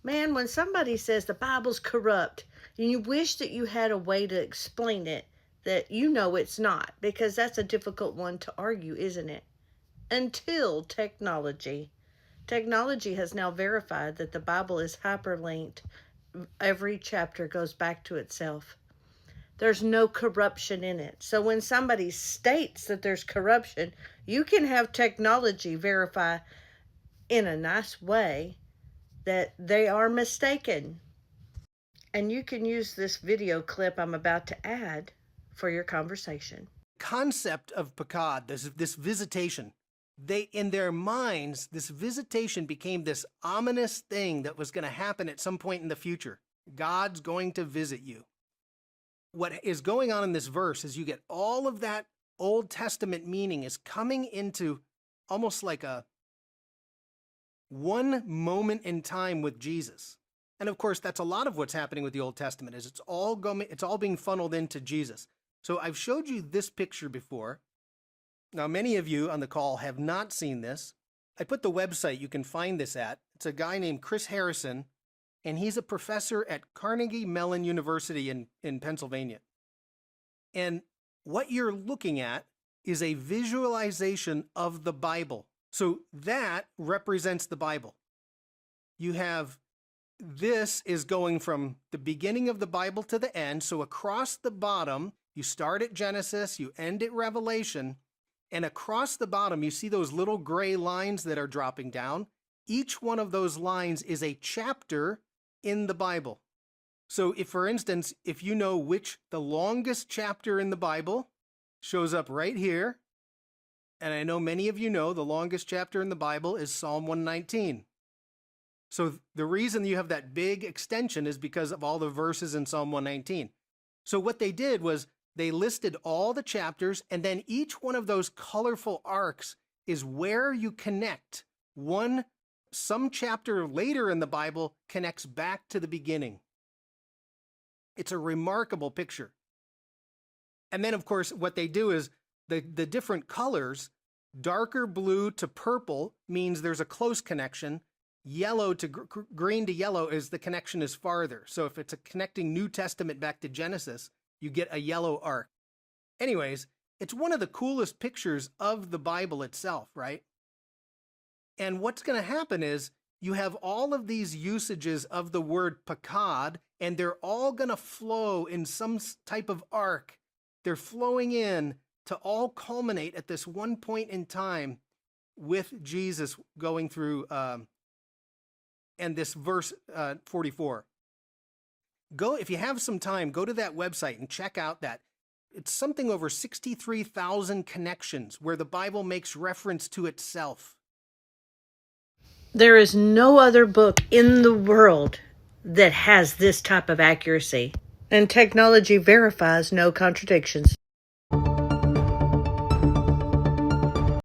Man, when somebody says the Bible's corrupt, and you wish that you had a way to explain it, that you know it's not, because that's a difficult one to argue, isn't it? Until technology. Technology has now verified that the Bible is hyperlinked. Every chapter goes back to itself. There's no corruption in it. So when somebody states that there's corruption, you can have technology verify in a nice way that they are mistaken. And you can use this video clip I'm about to add for your conversation. Concept of Pakad, this visitation, in their minds, this visitation became this ominous thing that was going to happen at some point in the future. God's going to visit you. What is going on in this verse is you get all of that Old Testament meaning is coming into almost like a one moment in time with Jesus. And of course, that's a lot of what's happening with the Old Testament is it's all being funneled into Jesus. So I've showed you this picture before. Now, many of you on the call have not seen this. I put the website you can find this at. It's a guy named Chris Harrison, and he's a professor at Carnegie Mellon University in Pennsylvania. And what you're looking at is a visualization of the Bible. So that represents the Bible. You have this is going from the beginning of the Bible to the end. So across the bottom, you start at Genesis, you end at Revelation, and across the bottom, you see those little gray lines that are dropping down. Each one of those lines is a chapter in the Bible. So if, for instance, if you know which the longest chapter in the Bible shows up right here, and I know many of you know the longest chapter in the Bible is Psalm 119. So the reason you have that big extension is because of all the verses in Psalm 119. So what they did was they listed all the chapters, and then each one of those colorful arcs is where you connect. Some chapter later in the Bible connects back to the beginning. It's a remarkable picture. And then, of course, what they do is the different colors, darker blue to purple means there's a close connection. Yellow to green to yellow is the connection is farther. So if it's a connecting New Testament back to Genesis, you get a yellow arc. Anyways, it's one of the coolest pictures of the Bible itself, right? And what's going to happen is you have all of these usages of the word pakad, and they're all going to flow in some type of arc. They're flowing in to all culminate at this one point in time with Jesus going through, and this verse 44. If you have some time, go to that website and check out that. It's something over 63,000 connections where the Bible makes reference to itself. There is no other book in the world that has this type of accuracy. And technology verifies no contradictions.